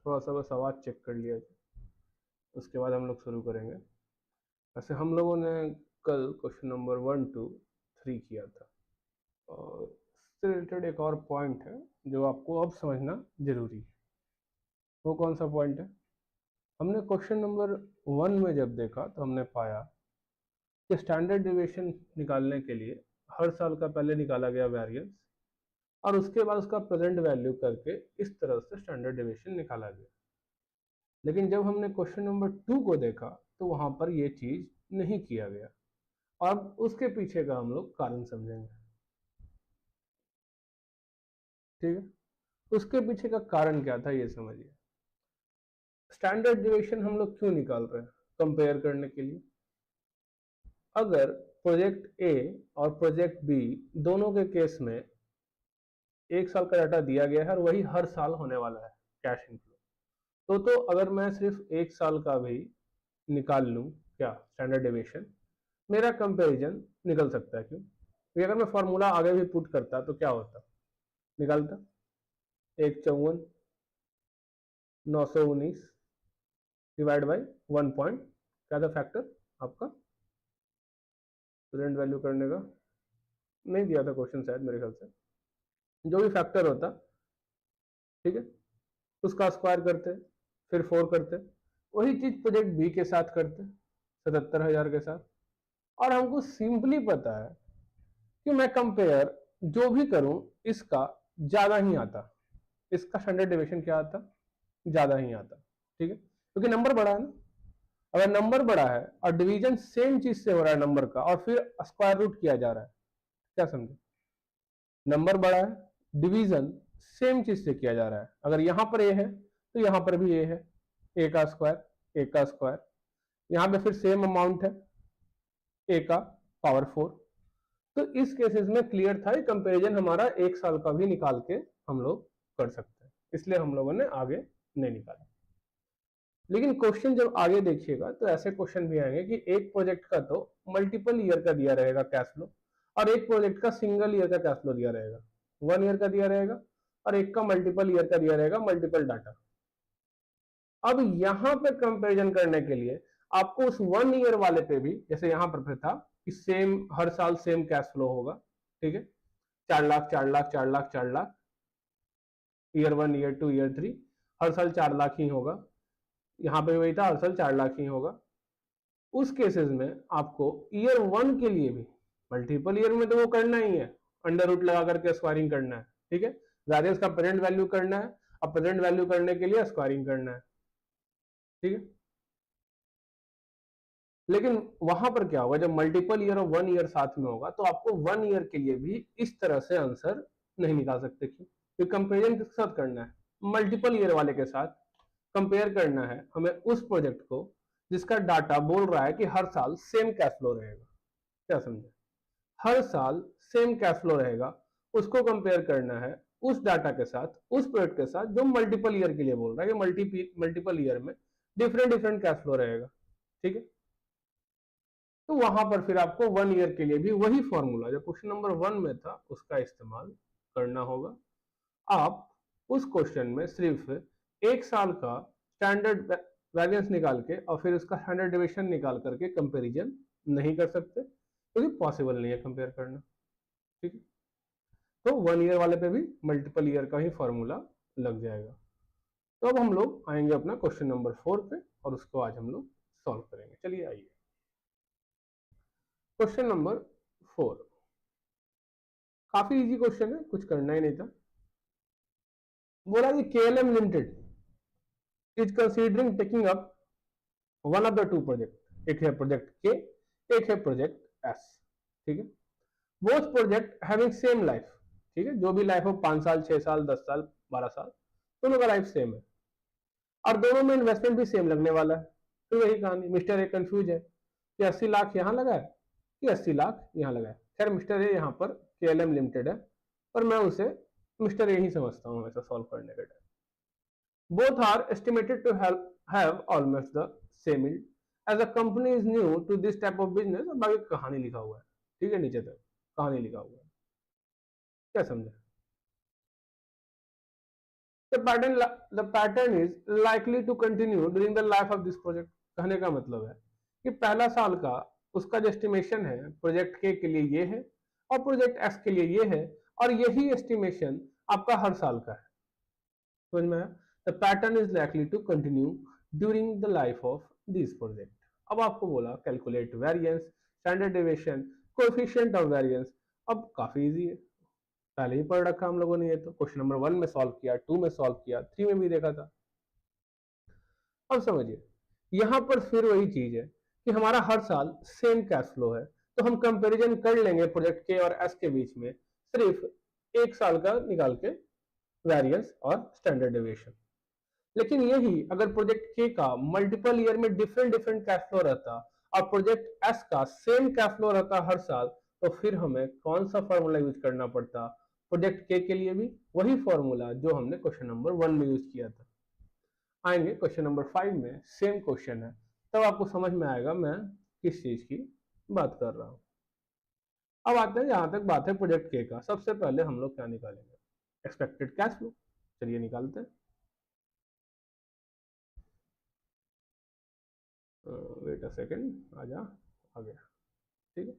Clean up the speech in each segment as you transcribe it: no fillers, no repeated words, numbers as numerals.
थोड़ा सा बस आवाज़ चेक कर लिया जाए, उसके बाद हम लोग शुरू करेंगे। वैसे हम लोगों ने कल क्वेश्चन नंबर 1 to 3 किया था, और इससे रिलेटेड एक और पॉइंट है जो आपको अब समझना जरूरी है। वो कौन सा पॉइंट है? हमने क्वेश्चन नंबर 1 में जब देखा तो हमने पाया कि स्टैंडर्ड डिविएशन निकालने के लिए हर साल का पहले निकाला गया वेरिएंस, और उसके बाद उसका प्रेजेंट वैल्यू करके इस तरह से स्टैंडर्ड डिविएशन निकाला गया। लेकिन जब हमने क्वेश्चन नंबर 2 को देखा तो वहां पर ये चीज नहीं किया गया। अब उसके पीछे का हम लोग कारण समझेंगे, ठीक है? उसके पीछे का कारण क्या था ये समझिए। स्टैंडर्ड डिविएशन हम लोग क्यों निकाल रहे हैं? कंपेयर करने के लिए। अगर प्रोजेक्ट ए और प्रोजेक्ट बी दोनों के केस में एक साल का डाटा दिया गया है और वही हर साल होने वाला है कैश इनफ्लो, तो अगर मैं सिर्फ एक साल का भी निकाल लूं क्या स्टैंडर्ड डिविएशन, मेरा कंपैरिजन निकल सकता है। क्यों? क्योंकि अगर मैं फॉर्मूला आगे भी पुट करता तो क्या होता, निकलता 154 919 डिवाइड बाई 1 पॉइंट क्या था फैक्टर आपका प्रेजेंट वैल्यू करने का, नहीं दिया था क्वेश्चन शायद मेरे ख्याल से, जो भी फैक्टर होता, ठीक है, उसका स्क्वायर करते, फिर 4 करते। वही चीज प्रोजेक्ट बी के साथ करते 77,000 के साथ। और हमको सिंपली पता है कि मैं कंपेयर जो भी करूं इसका ज्यादा ही आता, इसका स्टैंडर्ड डिविएशन क्या आता, ज्यादा ही आता, ठीक है, क्योंकि नंबर बड़ा है ना। अगर नंबर बड़ा है और डिवीजन सेम चीज से हो रहा है नंबर का, और फिर स्क्वायर रूट किया जा रहा है, क्या समझे? नंबर बड़ा है, डिवीजन सेम चीज से किया जा रहा है। अगर यहां पर ए है तो यहां पर भी ए है, ए का स्क्वायर, ए का स्क्वायर, यहां पे फिर सेम अमाउंट है, ए का पावर 4। तो इस केसेस में क्लियर था, कंपैरिजन हमारा एक साल का भी निकाल के हम लोग कर सकते हैं, इसलिए हम लोगों ने आगे नहीं निकाला। लेकिन क्वेश्चन जब आगे देखिएगा तो ऐसे क्वेश्चन भी आएंगे कि एक प्रोजेक्ट का तो मल्टीपल ईयर का दिया रहेगा कैश फ्लो, और एक प्रोजेक्ट का सिंगल ईयर का कैश फ्लो दिया रहेगा, 1 ईयर का दिया रहेगा, और एक का मल्टीपल ईयर का दिया रहेगा, मल्टीपल डाटा। अब यहां पे कंपैरिजन करने के लिए आपको उस 1 ईयर वाले पे भी, जैसे यहां पर था कि सेम हर साल सेम कैश फ्लो होगा, ठीक है, 4 lakh 4 lakh 4 lakh 4 lakh, year 1 year 2 year 3, हर साल 4 लाख ही होगा। यहां पे वही था, हर साल 4 लाख ही होगा। उस केसेस में आपको ईयर 1 के लिए भी, मल्टीपल ईयर में तो वो करना ही है, अंडर रूट लगा करके स्क्वायरिंग करना है, ठीक है, वेरिएंस का प्रेजेंट वैल्यू करना है, अब प्रेजेंट वैल्यू करने के लिए स्क्वायरिंग करना है, ठीक है। लेकिन वहां पर क्या होगा, जब मल्टीपल ईयर और 1 ईयर साथ में होगा तो आपको 1 ईयर के लिए भी इस तरह से आंसर नहीं निकाल सकते। क्यों? क्योंकि कंपेरिजन किसके साथ करना है, मल्टीपल ईयर वाले के साथ कंपेयर करना है हमें उस प्रोजेक्ट को जिसका डाटा बोल रहा है कि हर साल सेम कैश फ्लो रहेगा, क्या समझे, हर साल सेम कैश फ्लो रहेगा, उसको कंपेयर करना है उस डाटा के साथ, उस प्रोजेक्ट के साथ जो मल्टीपल ईयर के लिए बोल रहा है कि मल्टीपल ईयर में डिफरेंट डिफरेंट कैश फ्लो रहेगा, ठीक है। तो वहां पर फिर आपको 1 ईयर के लिए भी वही फॉर्मूला जो क्वेश्चन नंबर 1 में था उसका इस्तेमाल करना होगा। आप उस क्वेश्चन में सिर्फ एक साल का स्टैंडर्ड वैरियंस निकाल के और फिर उसका स्टैंडर्ड डिविएशन निकाल करके कंपैरिजन नहीं कर सकते, क्योंकि तो पॉसिबल नहीं है कंपेयर करना, ठीक है। तो 1 ईयर वाले पे भी मल्टीपल ईयर का ही फॉर्मूला लग जाएगा। तो अब हम लोग आएंगे अपना क्वेश्चन नंबर 4 पे, और उसको आज हम लोग सॉल्व करेंगे। चलिए आइए क्वेश्चन नंबर 4। काफी इजी क्वेश्चन है, कुछ करना ही नहीं था। बोला कि KLM limited is considering taking up one of the two project, एक है प्रोजेक्ट के, एक है प्रोजेक्ट एस, ठीक है, both project having same life, ठीक है, जो भी लाइफ हो 5 साल 6 साल 10 साल 12 साल, दोनों का लाइफ सेम है, और दोनों में इन्वेस्टमेंट भी सेम लगने वाला है। तो वही कहानी, मिस्टर ए कंफ्यूज है कि 80 लाख यहाँ लगा है कि 80 लाख यहाँ लगा है। खैर मिस्टर ए यहाँ पर KLM लिमिटेड है, पर मैं उसे मिस्टर ए ही समझता हूँ हमेशा सॉल्व करने के time. Both are estimated to have almost the same yield as the company is new to this type of business। और बाकी कहानी लिखा हुआ है, ठीक है, नीचे तक कहानी लिखा हुआ है, क्या समझे। the pattern is likely to continue during the life of this project. कहने का मतलब है कि पहला साल का उसका जो एस्टिमेशन है प्रोजेक्ट के लिए ये है और प्रोजेक्ट एक्स के लिए ये है और यही एस्टिमेशन आपका हर साल का है। समझ में आया? The pattern is likely to continue during the life of this project. अब आपको बोला calculate variance, standard deviation, coefficient of variance. अब काफी इजी है, पहले ही पढ़ रखा हम लोगों ने। ये तो क्वेश्चन नंबर 1 में सॉल्व किया, 2 में सॉल्व किया, 3 में भी देखा था। अब समझिए यहां पर फिर वही चीज है कि हमारा हर साल सेम कैश फ्लो है, तो हम कंपैरिजन कर लेंगे प्रोजेक्ट के और एस के बीच में सिर्फ एक साल का निकाल के वेरिएंस और स्टैंडर्ड डेविएशन। लेकिन यही अगर प्रोजेक्ट के का मल्टीपल ईयर में डिफरेंट डिफरेंट कैश फ्लो रहता और प्रोजेक्ट एस का सेम कैश फ्लो रहता हर साल, तो फिर हमें कौन सा फॉर्मूला यूज करना पड़ता? प्रोजेक्ट के लिए भी वही फॉर्मूला जो हमने क्वेश्चन नंबर 1 में यूज किया था। आएंगे क्वेश्चन नंबर 5 में, सेम क्वेश्चन है, तब आपको समझ में आएगा मैं किस चीज की बात कर रहा हूं। अब आते हैं जहां तक बात है प्रोजेक्ट के का, सबसे पहले हम लोग क्या निकालेंगे? Expected cash flow. चलिए निकालते हैं। वेट अ सेकेंड, आ गया। ठीक है,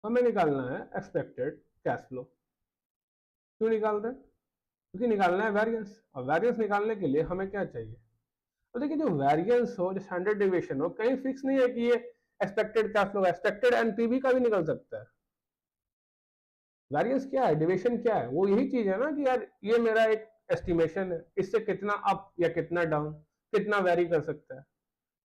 हमें निकालना है एक्सपेक्टेड कैश फ्लो। क्यों निकाल रहे हैं? क्योंकि निकालना है वेरिएंस, और वेरिएंस निकालने के लिए हमें क्या चाहिए? तो देखिए जो वेरिएंस हो, जो स्टैंडर्ड डेविएशन हो, कहीं फिक्स नहीं है कि ये expected cash flow, expected NPV का भी निकल सकता है। वेरिएंस क्या है, डेविएशन क्या है? वो यही चीज है ना कि यार ये मेरा एक एस्टिमेशन है, इससे कितना अप या कितना डाउन, कितना वेरी कर सकता है।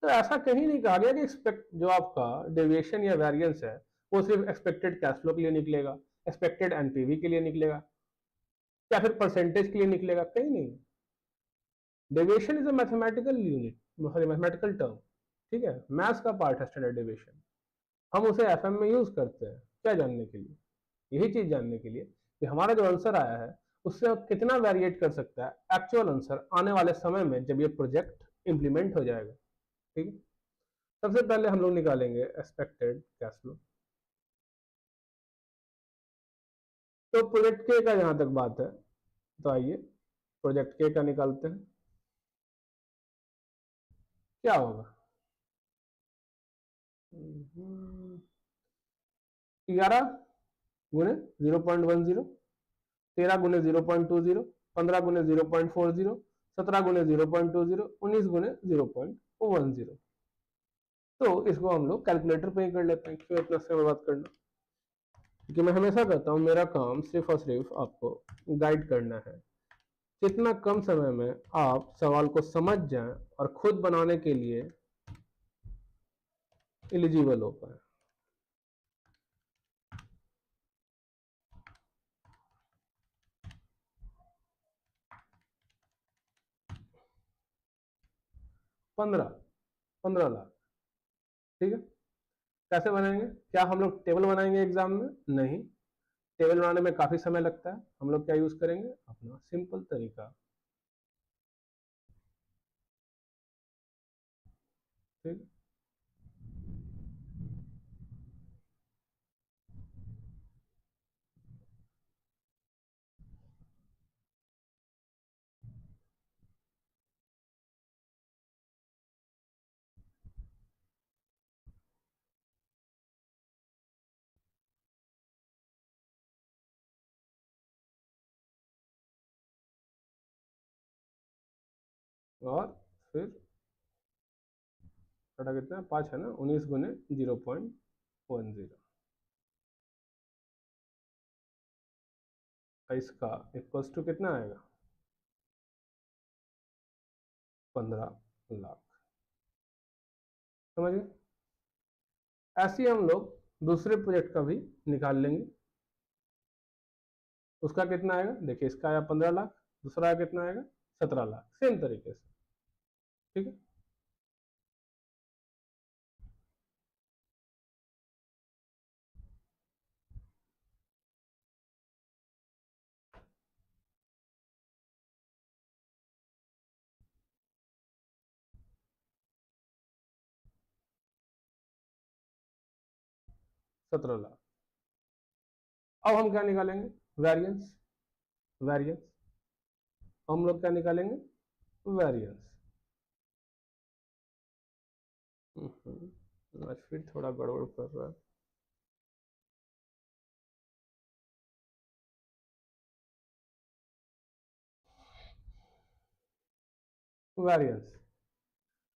तो ऐसा कहीं नहीं कहा गया कि एक्सपेक्ट जो आपका डेविएशन या वेरिएंस है वो सिर्फ एक्सपेक्टेड कैश फ्लो के लिए निकलेगा, एक्सपेक्टेड एनपीवी के लिए निकलेगा, या फिर परसेंटेज के लिए निकलेगा, कहीं नहीं। Deviation is a mathematical unit, mathematical term. ठीक है, मैथ्स का पार्ट है स्टैंडर्ड डेविएशन। हम उसे एफएम में यूज करते हैं क्या जानने के लिए? यही चीज जानने के लिए कि हमारा जो आंसर आया है उससे कितना वेरिएट कर सकता है एक्चुअल आंसर आने वाले समय में जब ये प्रोजेक्ट इंप्लीमेंट हो जाएगा। ठीक है, सबसे पहले हम लोग निकालेंगे एक्सपेक्टेड कैश फ्लो। तो प्रोजेक्ट के का जहां तक बात है, तो आइए प्रोजेक्ट के का निकालते हैं। क्या होगा? 11 गुने 0.10, 13 गुने 0.20, 15 गुने 0.40, 17 गुने 0.20, 19 गुने 0.10। तो इसको हम लोग कैलकुलेटर पे ही कर लेते हैं, क्यों इतना समय बात करना? क्योंकि मैं हमेशा कहता हूँ मेरा काम सिर्फ और सिर्फ आपको गाइड करना है, जितना कम समय में आप सवाल को समझ जाएं और खुद बनाने के लिए एलिजिबल हो पाए। पंद्रह 15 लाख। ठीक है, कैसे बनाएंगे? क्या हम लोग टेबल बनाएंगे एग्जाम में? नहीं, टेबल बनाने में काफी समय लगता है। हम लोग क्या यूज करेंगे? अपना सिंपल तरीका। ठीक, और फिर बटा कितना? 5 है ना, 19 गुने 0.10। इसका इक्वल्स टू कितना आएगा? 15 लाख। समझ गए? ऐसे ही हम लोग दूसरे प्रोजेक्ट का भी निकाल लेंगे। उसका कितना आएगा? देखिए, इसका आया 15 लाख, दूसरा कितना आएगा? 17 लाख, सेम तरीके से। ठीक है, 17 लाख। अब हम क्या निकालेंगे? वेरिएंस। वेरिएंस हम लोग क्या निकालेंगे, वेरिएंस। आज फिर थोड़ा गड़बड़ कर रहा है। वेरिएंस,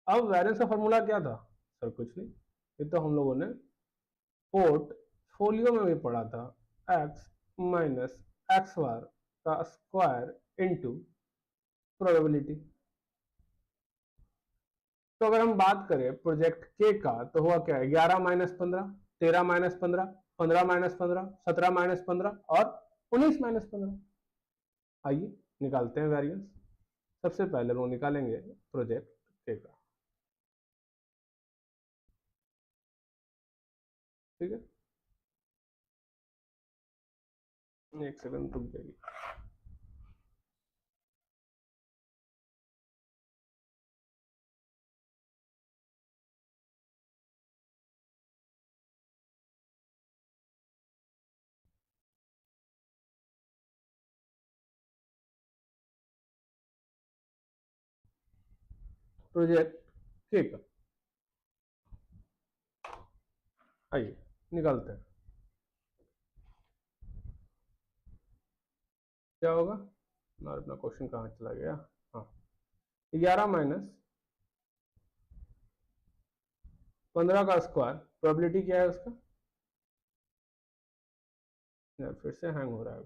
अब वेरिएंस का फॉर्मूला क्या था सर, कुछ नहीं, ये तो हम लोगों ने पोर्टफोलियो में भी पढ़ा था, एक्स माइनस एक्स बार का स्क्वायर इनटू प्रोबेबिलिटी। तो अगर हम बात करें प्रोजेक्ट के का, तो हुआ क्या है, 11 माइनस 15, 13 माइनस 15, 15 माइनस 15, 17 माइनस 15 और 19 माइनस 15। आइए निकालते हैं वेरिएंस। सबसे पहले वो निकालेंगे प्रोजेक्ट के का, ठीक है, एक सेकंड रुक जाइए। प्रोजेक्ट के का, आइए निकालते हैं। क्या होगा, और अपना क्वेश्चन कहाँ चला गया, हाँ, 11 माइनस 15 का स्क्वायर, प्रोबेबिलिटी क्या है उसका, फिर से हैंग हो रहा है,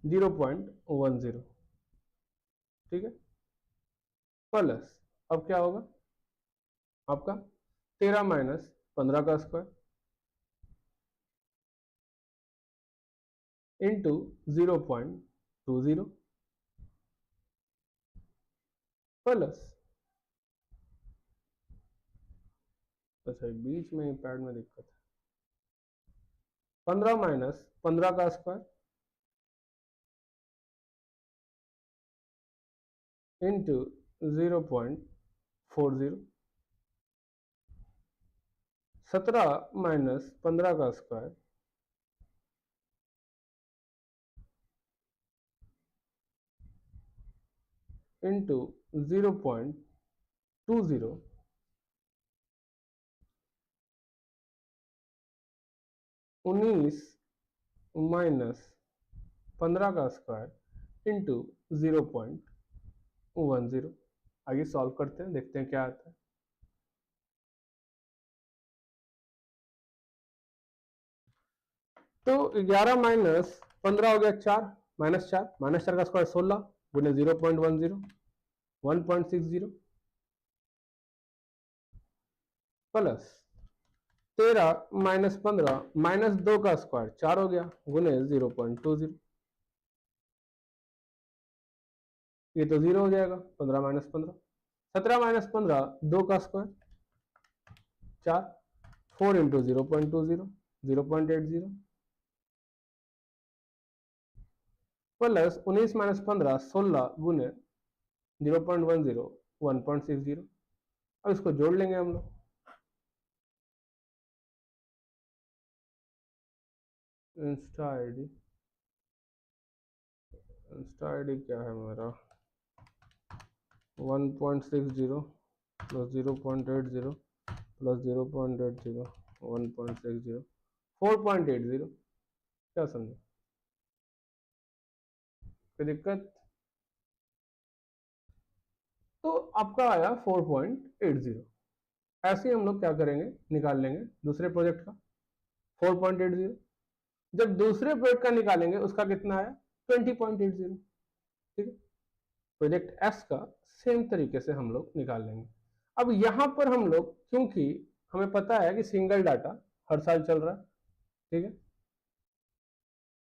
0.10, ठीक है, प्लस अब क्या होगा आपका 13 माइनस 15 का स्क्वायर इंटू 0.20 प्लस, अच्छा बीच में पैड में दिक्कत है, 15 माइनस 15 का स्क्वायर इंटू 0.40, 17 माइनस 15 का स्क्वायर इंटू 0.20, 19 माइनस 15 का स्क्वायर इंटू 0.10। आगे सॉल्व करते हैं, देखते हैं क्या आता है। तो 11 माइनस 15 हो गया 4, माइनस 4 का स्क्वायर 16 गुने 0.10, 1.60 प्लस 13 माइनस 15 माइनस 2 का स्क्वायर 4 हो गया गुने 0.20, ये तो 0 हो जाएगा, 15 माइनस 15, 17 माइनस 15 2 का स्क्वायर 4, 4 इंटू 0.20, 0.80 प्लस 19 माइनस 15 16 गुने 0.10, 1.60। अब इसको जोड़ लेंगे हम लोग, इंस्टा आईडी क्या है मेरा, 1.60 प्लस 0.80 प्लस 0.80 1.60 4.80। क्या समझे, कोई दिक्कत, तो आपका आया 4.80। ऐसे ही हम लोग क्या करेंगे, निकाल लेंगे दूसरे प्रोजेक्ट का 4.80। जब दूसरे प्रोजेक्ट का निकालेंगे उसका कितना आया 20.80, ठीक है, प्रोजेक्ट एस का सेम तरीके से हम लोग निकाल लेंगे। अब यहां पर हम लोग, क्योंकि हमें पता है कि सिंगल डाटा हर साल चल रहा है, ठीक है,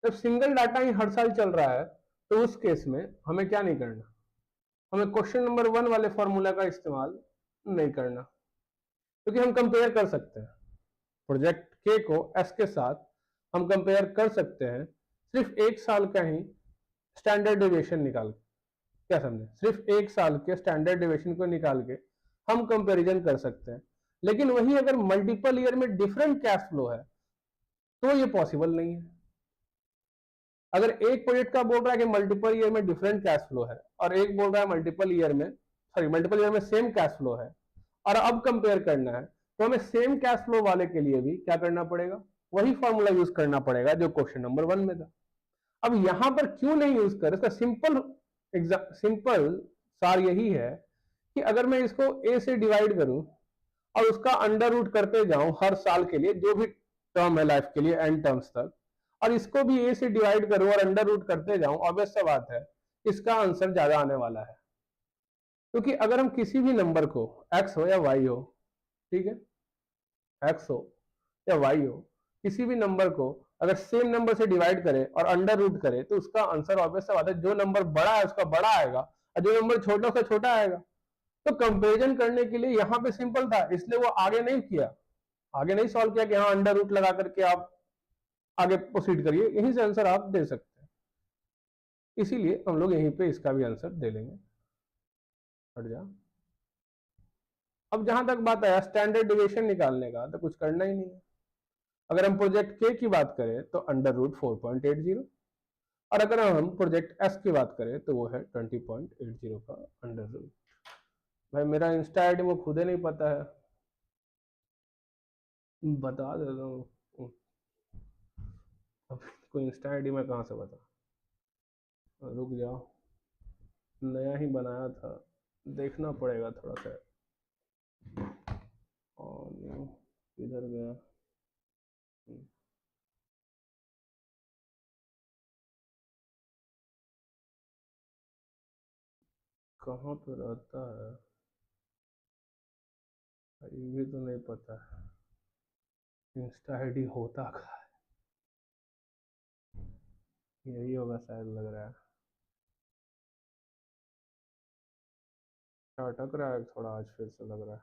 जब सिंगल डाटा ही हर साल चल रहा है तो उस केस में हमें क्या नहीं करना, हमें क्वेश्चन नंबर 1 वाले फॉर्मूला का इस्तेमाल नहीं करना, क्योंकि हम कंपेयर कर सकते हैं प्रोजेक्ट के को एस के साथ, हम कंपेयर कर सकते हैं सिर्फ एक साल का ही स्टैंडर्ड डेविएशन निकाल, क्या समझे, सिर्फ एक साल के स्टैंडर्ड डेविएशन को निकाल के हम कंपैरिजन कर सकते हैं। लेकिन वही अगर मल्टीपल ईयर में डिफरेंट कैश फ्लो है तो ये पॉसिबल नहीं है। अगर एक प्रोजेक्ट का बोल रहा है कि मल्टीपल ईयर में डिफरेंट कैश फ्लो है और एक बोल रहा है मल्टीपल ईयर में सेम कैश फ्लो है और अब कंपेयर करना है, तो हमें सेम कैश फ्लो वाले के लिए भी क्या करना पड़ेगा, वही फॉर्मूला यूज करना पड़ेगा जो क्वेश्चन नंबर 1 में था। अब यहां पर क्यों नहीं यूज कर, इसका सिंपल सार यही है कि अगर मैं इसको ए से डिवाइड करूं और उसका अंडर रूट करते जाऊं हर साल के लिए जो भी टर्म है लाइफ के लिए एंड टर्म्स तक, और इसको भी ए से डिवाइड करूं और अंडर रूट करते जाऊं, ऑब्वियस सा बात है इसका आंसर ज्यादा आने वाला है। क्योंकि अगर हम किसी भी नंबर को एक्स हो या वाई हो, ठीक है, एक्स हो या वाई हो, किसी भी नंबर को अगर सेम नंबर से डिवाइड करे और अंडर रूट करे तो उसका आंसर ऑब्वियस सा बात है जो नंबर बड़ा है उसका बड़ा आएगा और जो नंबर छोटा उसका छोटा आएगा। तो कंपेरिजन करने के लिए यहां पे सिंपल था, इसलिए वो आगे नहीं किया, आगे नहीं सॉल्व किया कि हाँ अंडर रूट लगा करके आप आगे प्रोसीड करिए, यहीं से आंसर आप दे सकते हैं। इसीलिए हम लोग यहीं पे इसका भी आंसर दे लेंगे। हट जा। अब जहां तक बात आया स्टैंडर्ड डिविएशन निकालने का, तो कुछ करना ही नहीं है। अगर हम प्रोजेक्ट के की बात करें तो अंडर रूट 4.80, और अगर हम प्रोजेक्ट एस की बात करें तो वो है 20.80 का अंडर रूट। भाई मेरा इंस्टा आईडी मुझे खुदे नहीं पता है, बता देता हूँ। अब कोई इंस्टा आईडी मैं कहाँ से बता, रुक जाओ, नया ही बनाया था, देखना पड़ेगा थोड़ा सा। और इधर गया, कहाँ पे रहता है ये भी तो नहीं पता, इंस्टा आईडी होता कहाँ है, यही होगा शायद, लग रहा है। अटक रहा है थोड़ा आज, फिर से लग रहा है।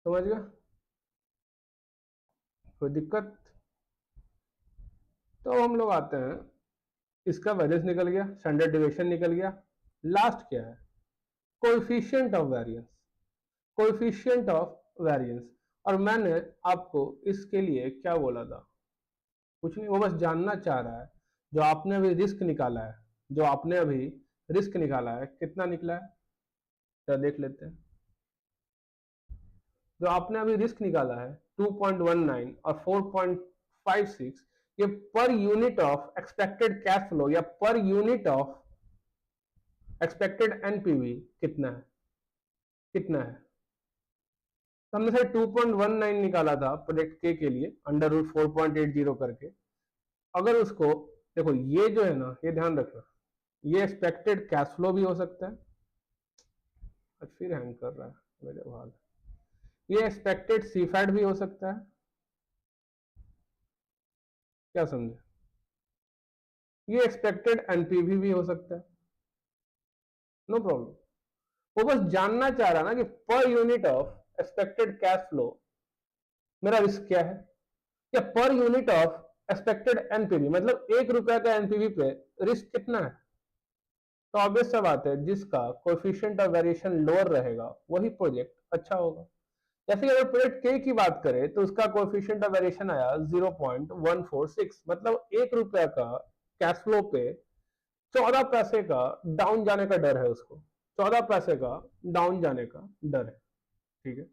समझ गया, कोई दिक्कत? तो हम लोग आते हैं, इसका वैरियंस निकल गया, स्टैंडर्ड डिविएशन निकल गया, लास्ट क्या है, coefficient of variance. Coefficient of variance, और मैंने आपको इसके लिए क्या बोला था, कुछ नहीं, वो बस जानना चाह रहा है जो आपने अभी रिस्क निकाला है, जो आपने अभी रिस्क निकाला है कितना निकला है, क्या देख लेते हैं। जो आपने अभी रिस्क निकाला है 2.19 और 4.56, ये per unit of expected cash flow या per unit of expected NPV कितना है, कितना है। तो हमने सर 2.19 निकाला था प्रोजेक्ट के लिए अंडर रूट 4.80 करके। अगर उसको देखो, ये जो है ना, ये ध्यान रखना, ये एक्सपेक्टेड कैश फ्लो भी हो सकता है, फिर हैंग कर रहा है मेरे भाग, ये एक्सपेक्टेड सीफैट भी हो सकता है, क्या समझे, ये एक्सपेक्टेड एनपीवी भी हो सकता है, नो प्रॉब्लम। वो बस जानना चाह रहा ना कि per unit of expected cash flow मेरा रिस्क क्या है, या per unit of expected NPV मतलब 1 रुपया का एनपीवी पे रिस्क कितना है। तो ऑब्वियस सा बात है जिसका कोएफिशिएंट ऑफ वेरिएशन लोअर रहेगा वही प्रोजेक्ट अच्छा होगा। जैसे अगर प्रोजेक्ट के की बात करें तो उसका कोएफिशिएंट ऑफ वेरिएशन आया 0.146, मतलब 1 रुपया का कैश फ्लो पे 14 पैसे का डाउन जाने का डर है, उसको 14 पैसे का डाउन जाने का डर है, ठीक है।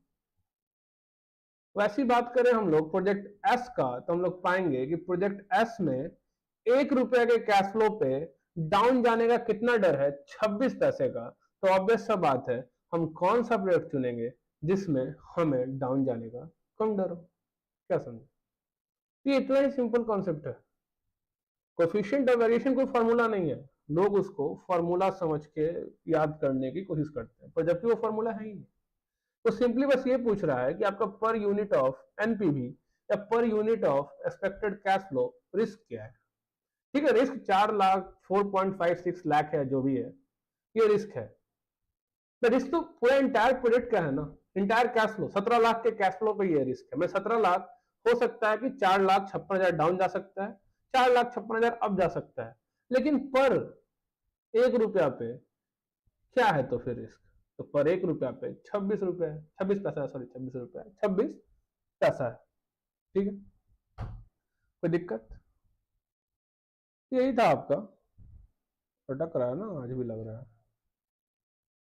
वैसी बात करें हम लोग प्रोजेक्ट एस का, तो हम लोग पाएंगे कि प्रोजेक्ट एस में 1 रुपया के कैश फ्लो पे डाउन जाने का कितना डर है, 26 पैसे का। तो ऑब्वियस सा बात है हम कौन सा प्रोजेक्ट चुनेंगे जिसमें हमें डाउन जाने का कम डर हो, क्या समझे। ये इतना ही सिंपल कॉन्सेप्ट है। कोफिशिएंट ऑफ वेरिएशन कोई फॉर्मूला नहीं है, लोग उसको फॉर्मूला समझ के याद करने की कोशिश करते हैं, पर जबकि वो फॉर्मूला है ही नहीं। तो सिंपली बस ये पूछ रहा है कि आपका पर यूनिट ऑफ एनपीवी या per unit of expected cash flow risk क्या है। ठीक है, रिस्क 4 लाख 4.56 लाख है, जो भी है ये रिस्क है। तो रिस्क तो पूरा इंटायर प्रोजेक्ट का है ना, इंटायर कैश फ्लो 17 लाख के कैश फ्लो पे ये रिस्क है। मैं 17 लाख हो सकता है कि 4,56,000 डाउन जा सकता है, 4,56,000 अप जा सकता है, लेकिन पर 1 रुपया पे क्या है तो फिर रिस्क। तो पर 1 रुपया पे 26 रुपया है, 26 पैसा, सॉरी 26 रुपया है, 26 पैसा है। ठीक है, कोई दिक्कत? यही था आपका। अटक रहा है ना, आज भी लग रहा है।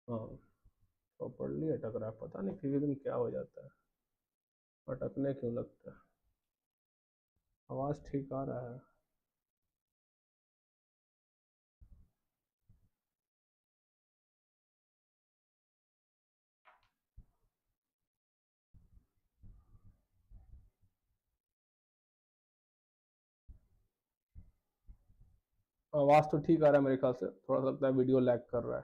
हाँ, प्रॉपरली अटक रहा है, पता नहीं किसी दिन क्या हो जाता है, अटकने क्यों लगता है। आवाज ठीक आ रहा है? आवाज तो ठीक आ रहा है मेरे ख्याल से, थोड़ा सा लगता है वीडियो लैग कर रहा है।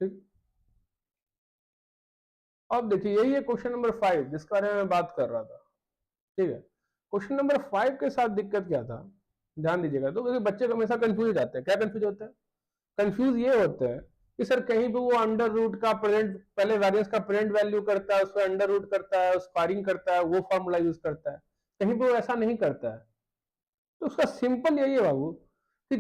ठीक, अब देखिए यही है क्वेश्चन नंबर 5 जिसके बारे में मैं बात कर रहा था। ठीक है, क्वेश्चन नंबर 5 के साथ दिक्कत क्या था, ध्यान दीजिएगा। तो बच्चे हमेशा कंफ्यूज हो जाते हैं। क्या कंफ्यूज होता है? कंफ्यूज ये होता है कि सर कहीं भी वो अंडर रूट का प्रेजेंट, पहले वेरिएंस का प्रेजेंट वैल्यू करता है, उसको अंडर रूट करता है, स्क्वायरिंग करता है, वो फॉर्मूला यूज करता है, कहीं भी वो ऐसा नहीं करता है। तो उसका सिंपल यही है बाबू कि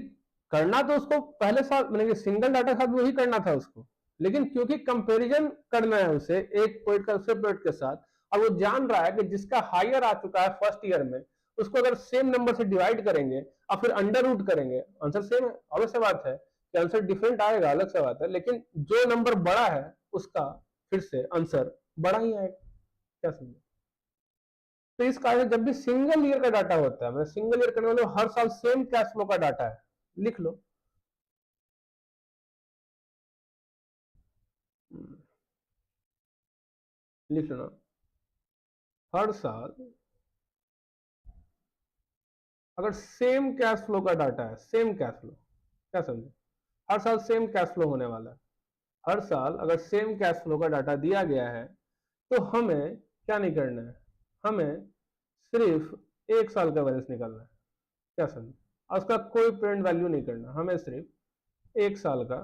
करना तो उसको पहले साल मतलब सिंगल डाटा के साथ वही करना था उसको, लेकिन क्योंकि कंपैरिजन करना है उसे एक पॉइंट का दूसरे पॉइंट के साथ, अब वो जान रहा है कि जिसका हायर आ चुका है फर्स्ट ईयर में, उसको अगर सेम नंबर से डिवाइड करेंगे और फिर अंडर रूट करेंगे, आंसर सेम है। ऑब्वियस सी बात है कि आंसर डिफरेंट आएगा, अलग सी बात है, लेकिन जो नंबर बड़ा है उसका फिर से आंसर बड़ा ही आएगा। क्या समझे? तो इस कारण जब भी सिंगल ईयर का डाटा होता है, मतलब सिंगल ईयर करने वाले हर साल सेम कैश फ्लो का डाटा है, लिख लो। लिख लो ना, हर साल अगर सेम कैश फ्लो का डाटा है, सेम कैश फ्लो, क्या समझे, हर साल सेम कैश फ्लो होने वाला है, हर साल अगर सेम कैश फ्लो का डाटा दिया गया है तो हमें क्या नहीं करना है, हमें सिर्फ 1 साल का बैलेंस निकालना है। क्या समझे, और उसका कोई प्रेजेंट वैल्यू नहीं करना, हमें सिर्फ 1 साल का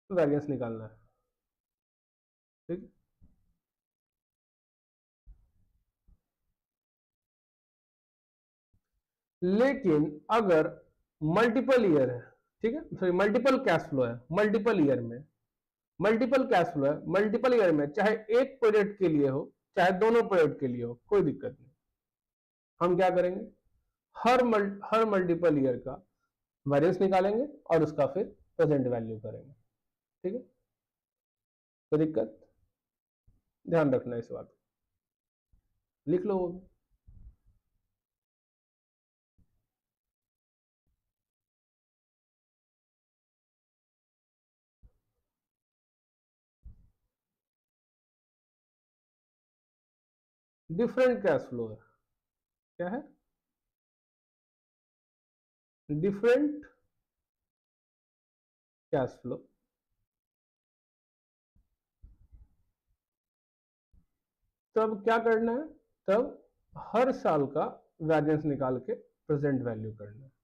वैरियंस निकालना है। ठीक, लेकिन अगर मल्टीपल ईयर है, ठीक है, सॉरी मल्टीपल कैश फ्लो है, मल्टीपल ईयर में, मल्टीपल कैश फ्लो है, मल्टीपल ईयर में, चाहे एक प्रोजेक्ट के लिए हो चाहे दोनों प्रोजेक्ट के लिए हो, कोई दिक्कत नहीं। हम क्या करेंगे, हर मल्टीपल ईयर का वेरियंस निकालेंगे और उसका फिर प्रेजेंट वैल्यू करेंगे। ठीक है, कोई दिक्कत? ध्यान रखना इस बात को, लिख लो वो भी। डिफरेंट कैश फ्लो है, क्या है, डिफरेंट कैश फ्लो। तब क्या करना है, तब हर साल का वैरियंस निकाल के प्रेजेंट वैल्यू करना है।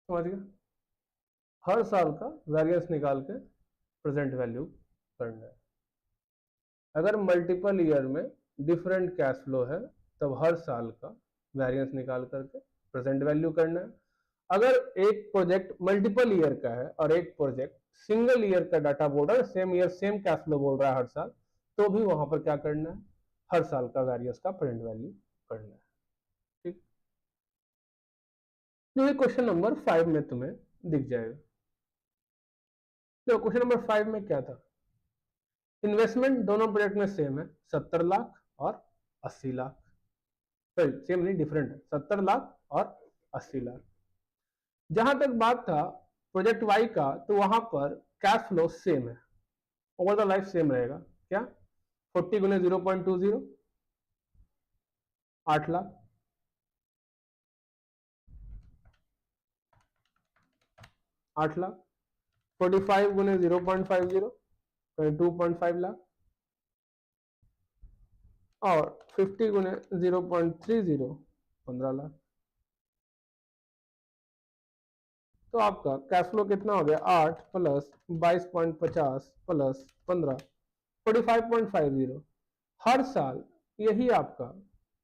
समझ गया, हर साल का वेरियंस निकाल के प्रेजेंट वैल्यू करना है। अगर मल्टीपल ईयर में डिफरेंट कैश फ्लो है तब हर साल का वेरियंस निकाल करके प्रेजेंट वैल्यू करना है। अगर एक प्रोजेक्ट मल्टीपल ईयर का है और एक प्रोजेक्ट सिंगल ईयर का डाटा बोल रहा है, same year same cash flow बोल रहा है हर साल, तो भी वहां पर क्या करना है, हर साल का वेरियंस का प्रेजेंट वैल्यू करना है। ठीक, जो क्वेश्चन नंबर 5 में तुम्हें दिख जाएगा। तो क्वेश्चन नंबर 5 में क्या था, इन्वेस्टमेंट दोनों प्रोजेक्ट में सेम है, 70 लाख और 80 लाख। सॉरी सेम नहीं, डिफरेंट है, 70 लाख और 80 लाख। जहां तक बात था प्रोजेक्ट वाई का, तो वहां पर कैश फ्लो सेम है, ओवर द लाइफ सेम रहेगा। क्या 40 गुने 0.20 8 लाख, 8 लाख, 45 गुने 0.50 2.5 लाख, और 50 गुने 0.30 15 लाख। तो आपका कैश फ्लो कितना हो गया, 8 प्लस 22.50 प्लस 15 45.50। हर साल यही आपका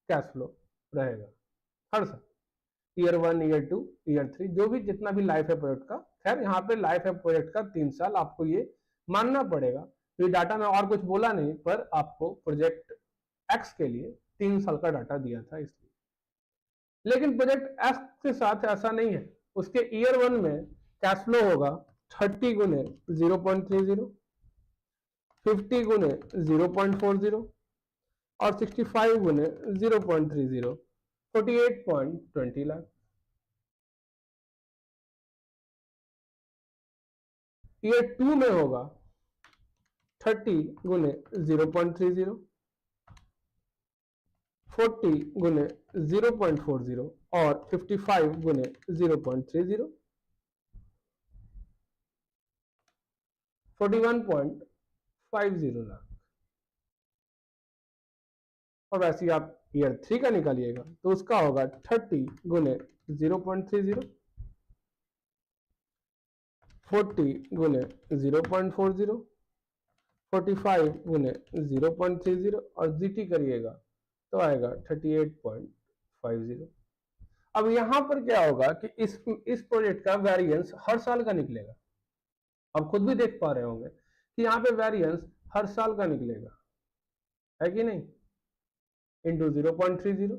कैश फ्लो रहेगा, हर साल, ईयर 1 ईयर 2 ईयर 3 जो भी जितना भी लाइफ है प्रोजेक्ट का। खैर यहाँ पे लाइफ है प्रोजेक्ट का 3 साल, आपको ये मानना पड़ेगा। ये डाटा में और कुछ बोला नहीं, पर आपको प्रोजेक्ट एक्स के लिए 3 साल का डाटा दिया था इसलिए। लेकिन प्रोजेक्ट एक्स के साथ ऐसा नहीं है, उसके ईयर 1 में कैश फ्लो होगा 30 गुने 0.30, 50 गुने 0.40 और 65 गुने 0.30 48.20 लाख। ईयर 2 में होगा 30 गुने 0.30, 40 गुने 0.40 और 55 गुने 0.30 41.50 लाख। और वैसे आप ईयर 3 का निकालिएगा तो उसका होगा 30 गुने 0.30, 40 गुने 0.40, 45 गुने 0.30 और जीटी करिएगा तो आएगा 38.50। अब यहां पर क्या होगा कि इस प्रोजेक्ट का वेरिएंस हर साल का निकलेगा। आप खुद भी देख पा रहे होंगे कि यहाँ पे वेरिएंस हर साल का निकलेगा, है कि नहीं, इंटू 0.30,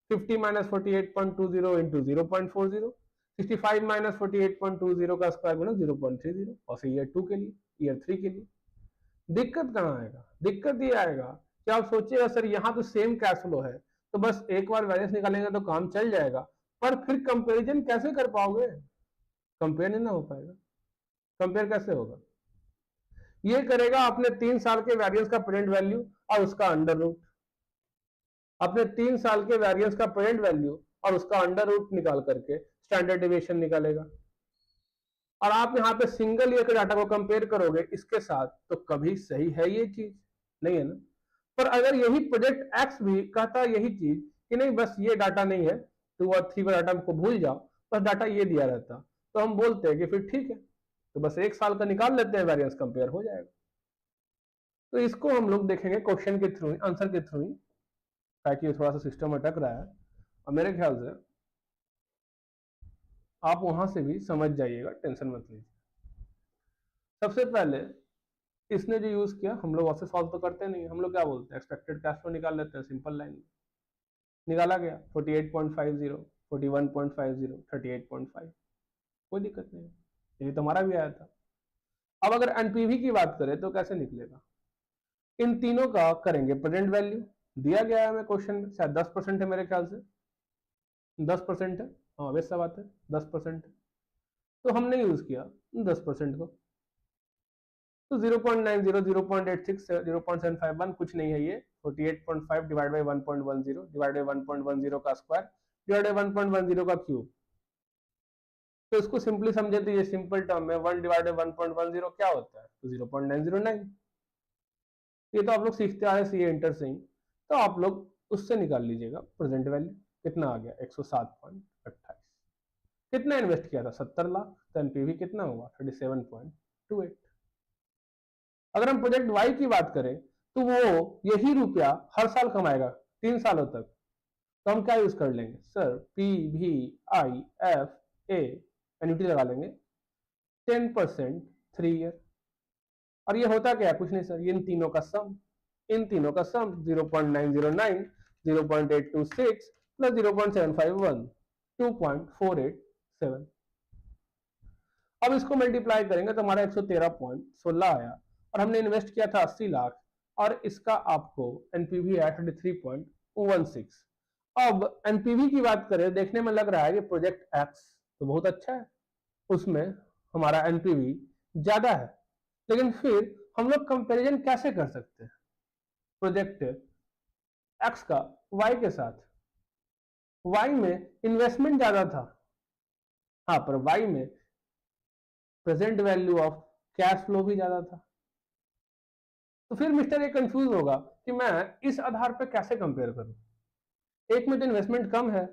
50 माइनस 48.20 इंटू 0.40, 65 माइनस 48.20 का स्क्वायर गुना 0.30। और फिर ईयर 2 के लिए, ईयर 3 के लिए दिक्कत कहाँ आएगा, दिक्कत ये आएगा कि आप सोचिएगा सर यहाँ तो सेम कैश फ्लो है, तो बस एक बार वैरियंस निकालेंगे तो काम चल जाएगा, पर फिर कंपैरिजन कैसे कर पाओगे, कंपेयर नहीं ना हो पाएगा। कंपेयर कैसे होगा, ये करेगा अपने 3 साल के वेरियंस का प्रेजेंट वैल्यू और उसका अंडर रूट, अपने 3 साल के वेरियंस का प्रेजेंट वैल्यू और उसका अंडर रूट निकाल करके स्टैंडर्ड डिविएशन निकालेगा। और आप यहाँ पे सिंगल ईयर के डाटा को कंपेयर करोगे इसके साथ तो कभी सही है ये चीज नहीं है ना। पर अगर यही प्रोजेक्ट एक्स भी कहता यही चीज कि नहीं बस ये डाटा नहीं है, 2 और 3 का डाटा को भूल जाओ, बस डाटा ये दिया रहता, तो हम बोलते हैं कि फिर ठीक है, तो बस 1 साल का निकाल लेते हैं, वेरियंस कंपेयर हो जाएगा। तो इसको हम लोग देखेंगे क्वेश्चन के थ्रू, आंसर के थ्रू ही, ताकि ये थोड़ा सा सिस्टम अटक रहा है और मेरे ख्याल से आप वहां से भी समझ जाइएगा, टेंशन मत लीजिए। सबसे पहले इसने जो यूज किया, हम लोग वैसे सॉल्व तो करते नहीं, हम लोग क्या बोलते हैं एक्सपेक्टेड कैश फ्लो निकाल लेते हैं, सिंपल लाइन में निकाला गया 48.50 41.50 38.5, कोई दिक्कत नहीं, यही तो हमारा भी आया था। अब अगर एनपीवी की बात करें तो कैसे निकलेगा, इन तीनों का करेंगे प्रेजेंट वैल्यू, दिया गया है हमें क्वेश्चन में, शायद 10% है मेरे ख्याल से, 10% है, हाँ वैसा बात है 10% है, तो हमने यूज किया 10% को, तो 0.90 0.86 0.751 कुछ नहीं है, ये 48.5 डिवाइड बाई 1.10 डिवाइड बाई 1.10 का स्क्वायर डिवाइड बाई 1.10 का क्यूब। तो इसको सिंपली समझे तो ये सिंपल टर्म में 1 डिवाइड बाई 1.10 क्या होता है, तो 0.909। ये तो आप लोग सीखते आ रहे सी इंटर से ही, तो आप लोग उससे निकाल लीजिएगा प्रेजेंट वैल्यू कितना आ गया 107.28। कितना इन्वेस्ट किया था 70 लाख, तो एनपीवी कितना हुआ 37.28। अगर हम प्रोजेक्ट वाई की बात करें तो वो यही रुपया हर साल कमाएगा 3 सालों तक, तो हम क्या यूज कर लेंगे sir, P V I F A annuity लगा लेंगे 10% 3 ईयर। और ये होता क्या है, कुछ नहीं सर, ये इन तीनों का सम, इन तीनों का सम 0.909 0.826 प्लस 0.751 2.487। अब इसको मल्टीप्लाई करेंगे तो हमारा 113.16 आया, और हमने इन्वेस्ट किया था 80 लाख, और इसका आपको एनपीवी है 33.16। अब एनपीवी की बात करें, देखने में लग रहा है कि प्रोजेक्ट एक्स तो बहुत अच्छा है, उसमें हमारा एनपीवी ज्यादा है, लेकिन फिर हम लोग कंपैरिजन कैसे कर सकते हैं प्रोजेक्ट एक्स का वाई के साथ? वाई में इन्वेस्टमेंट ज्यादा था, हाँ, पर वाई में present value of cash flow भी ज्यादा था। तो फिर मिस्टर ए कंफ्यूज होगा कि मैं इस आधार पर कैसे कंपेयर करूं। एक में तो इन्वेस्टमेंट कम है,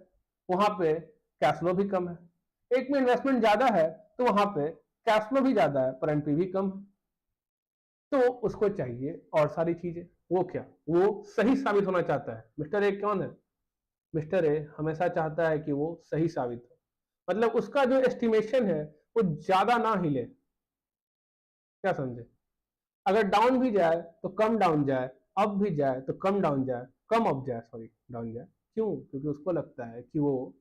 वहां पे कैश फ्लो भी कम है। एक में इन्वेस्टमेंट ज्यादा है, तो वहां पे कैश फ्लो भी ज्यादा है पर एनपीवी कम है। तो उसको चाहिए और सारी चीजें, वो क्या, वो सही साबित होना चाहता है। मिस्टर ए कौन है? मिस्टर ए हमेशा चाहता है कि वो सही साबित हो, मतलब उसका जो एस्टिमेशन है वो ज्यादा ना हिले। क्या समझे? अगर डाउन भी जाए तो कम डाउन जाए, अप भी जाए तो कम डाउन जाए, कम अप जाए, सॉरी डाउन जाए। क्यों? क्योंकि उसको लगता है कि वो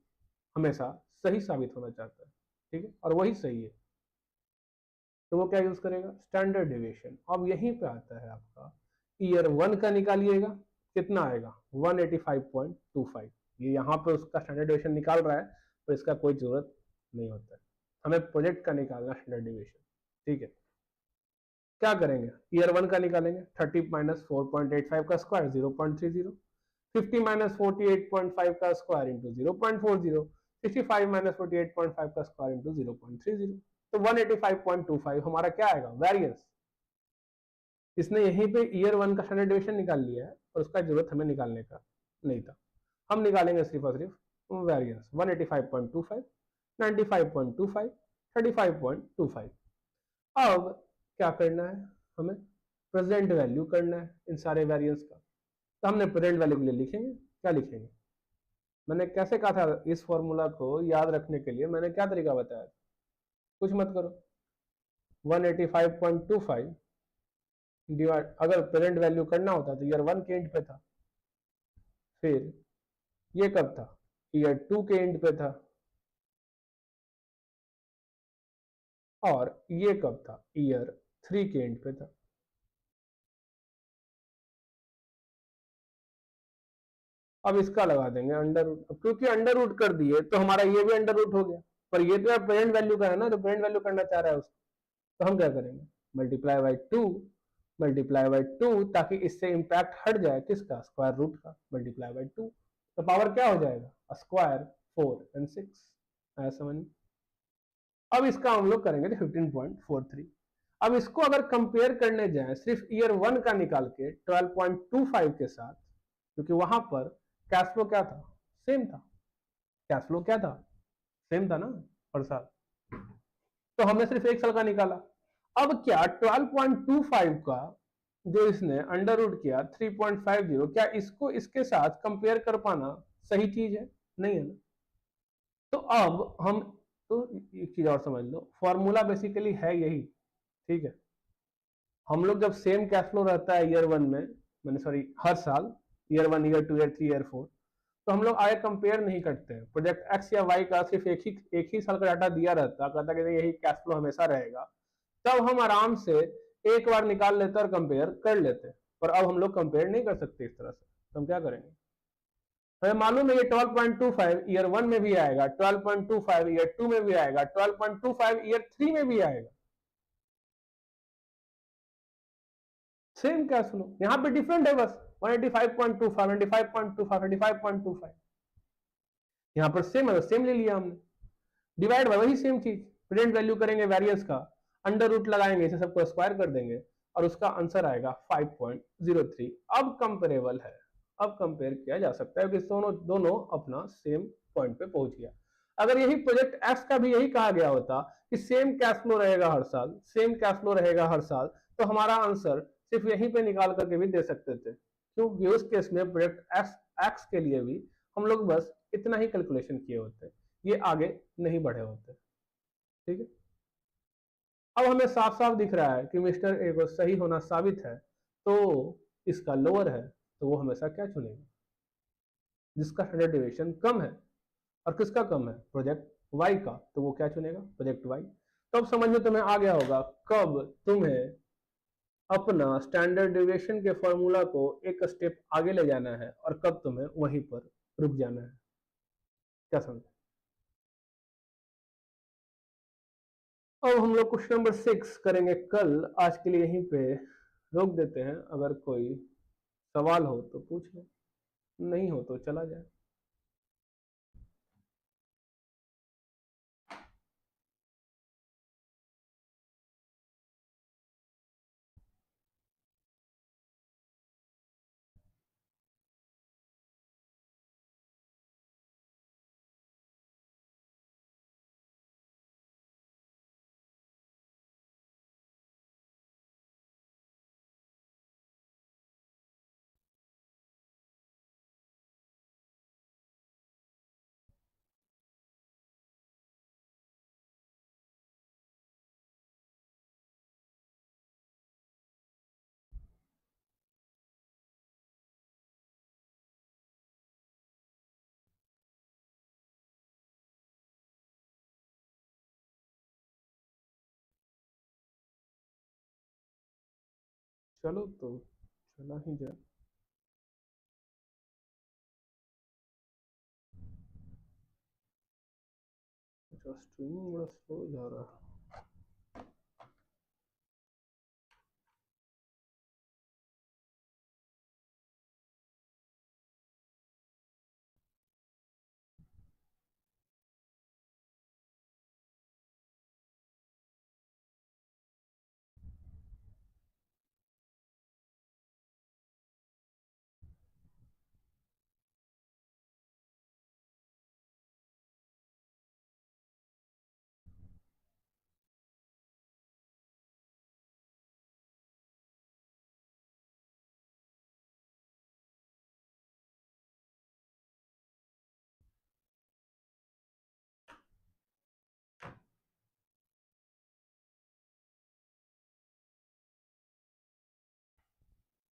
हमेशा सही साबित होना चाहता है, ठीक है, और वही सही है। तो वो क्या यूज करेगा? Standard deviation. अब यहीं पे आता है आपका ईयर 1 का निकालिएगा, कितना आएगा? 185.25। ये यहाँ पे उसका स्टैंडर्ड डेविएशन निकाल रहा है, तो इसका कोई जरूरत नहीं होता है, हमें प्रोजेक्ट का निकालना स्टैंडर्ड डेविएशन, ठीक है। क्या करेंगे? ईयर 1 का निकालेंगे, 30 माइनस 4.85 का स्क्वायर 0.30, 50 माइनस 48.5 का स्क्वायर इंटू 0.40, 65 माइनस 48.5 का स्क्वायर इंटू 0.30। तो 185.25 हमारा क्या आएगा? वेरिएंस। इसने यहीं पे ईयर 1 का स्टैंडर्ड डेविएशन निकाल लिया है और उसका जरूरत हमें निकालने का नहीं था। हम निकालेंगे सिर्फ और सिर्फ वेरिएंस। 185.25, 95.25, 35.25। अब क्या करना है हमें? प्रेजेंट वैल्यू करना है इन सारे वेरिएंस का। तो हमने प्रेजेंट वैल्यू के लिए लिखेंगे, क्या लिखेंगे? मैंने कैसे कहा था इस फॉर्मूला को याद रखने के लिए, मैंने क्या तरीका बताया था? कुछ मत करो, 185.25 डिवाइड, अगर प्रेजेंट वैल्यू करना होता तो ईयर 1 के एंड पे था, फिर ये कब था? ईयर 2 के एंड पे था, और ये कब था? ईयर 3 के एंड पे था। अब इसका लगा देंगे अंडर रूट, क्योंकि अंडर रूट कर दिए तो हमारा ये भी अंडर रूट हो गया, पर ये तो प्रेजेंट वैल्यू का है ना, तो प्रेजेंट वैल्यू करना चाह रहा है उसको। तो हम क्या करेंगे? मल्टीप्लाई बाई 2, मल्टीप्लाई बाई 2, ताकि इससे इंपैक्ट हट जाए किसका? स्क्वायर रूट का। मल्टीप्लाई बाई 2 तो पावर क्या हो जाएगा? Square 4 and 6। आया समझ में? अब इसका हम लोग करेंगे 15.43। अब इसको अगर कंपेयर करने जाए सिर्फ ईयर 1 का निकाल के 12.25 के साथ, क्योंकि वहां पर कैश फ्लो क्या था? सेम था। कैश फ्लो क्या था? सेम था ना हर साल। तो हमने सिर्फ एक साल का निकाला। अब क्या 12.25 का जो इसने अंडर रूट किया 3.50, क्या इसको इसके साथ कंपेयर कर पाना सही चीज है? नहीं है ना। तो अब हम, तो एक चीज और समझ लो, फॉर्मूला बेसिकली है यही, ठीक है। हम लोग जब सेम कैश फ्लो रहता है ईयर 1 में, मैंने सॉरी हर साल, ईयर 1, ईयर 2, ईयर 3, ईयर 4, तो हम लोग आगे कंपेयर नहीं करते हैं। प्रोजेक्ट एक्स या वाई का सिर्फ एक ही साल का डाटा दिया रहता, कहता कि यही कैश फ्लो हमेशा रहेगा, तब हम आराम से एक बार निकाल लेते और कंपेयर कर लेते। पर अब हम लोग कंपेयर नहीं कर सकते इस तरह से, तो हम क्या करेंगे? हमें मालूम है ये 12.25 ईयर 1 में भी आएगा, 12.25 ईयर 2 में भी आएगा, 12.25 ईयर 3 में भी आएगा। सेम कैश फ्लो, यहां पे डिफरेंट है बस 185.25, 95.25, 95.25। यहां पर सेम है, सेम ले लिया हमने, डिवाइड बाय वही सेम चीज। प्रेजेंट वैल्यू करेंगे वेरिएंस का, अंडर रूट लगाएंगे, इसे सबको स्क्वायर कर देंगे और उसका आंसर आएगा 5.03। अब कंपेरेबल है, अब कंपेयर किया जा सकता है कि दोनों दोनों अपना सेम पॉइंट पे पहुंच गया। अगर यही प्रोजेक्ट एक्स का भी यही कहा गया होता कि सेम कैश फ्लो रहेगा हर साल, सेम कैश फ्लो रहेगा हर साल, तो हमारा आंसर सिर्फ यहीं पे निकाल करके भी दे सकते थे, क्योंकि उस केस में प्रोजेक्ट एक्स एक्स के लिए भी हम लोग बस इतना ही कैलकुलेशन किए होते, ये आगे नहीं बढ़े होते, ठीक है। अब हमें साफ साफ दिख रहा है कि मिस्टर ए को सही होना साबित है, तो इसका लोअर है, तो वो हमेशा क्या चुनेगा? जिसका स्टैंडर्ड डेविएशन कम है। और किसका कम है? प्रोजेक्ट वाई का, तो वो क्या चुनेगा? Project Y. तो अब समझ में तुम्हें आ गया होगा कब तुम्हें अपना स्टैंडर्ड डेविएशन के फॉर्मूला को एक स्टेप आगे ले जाना है और कब तुम्हें वहीं पर रुक जाना है। क्या समझे? अब हम लोग क्वेश्चन नंबर 6 करेंगे कल। आज के लिए यहीं पे रोक देते हैं। अगर कोई सवाल हो तो पूछ लो, नहीं हो तो चला जाए। चलो तो चला ही जाए। अच्छा, स्ट्रीमिंग बड़ा स्लो जा रहा है।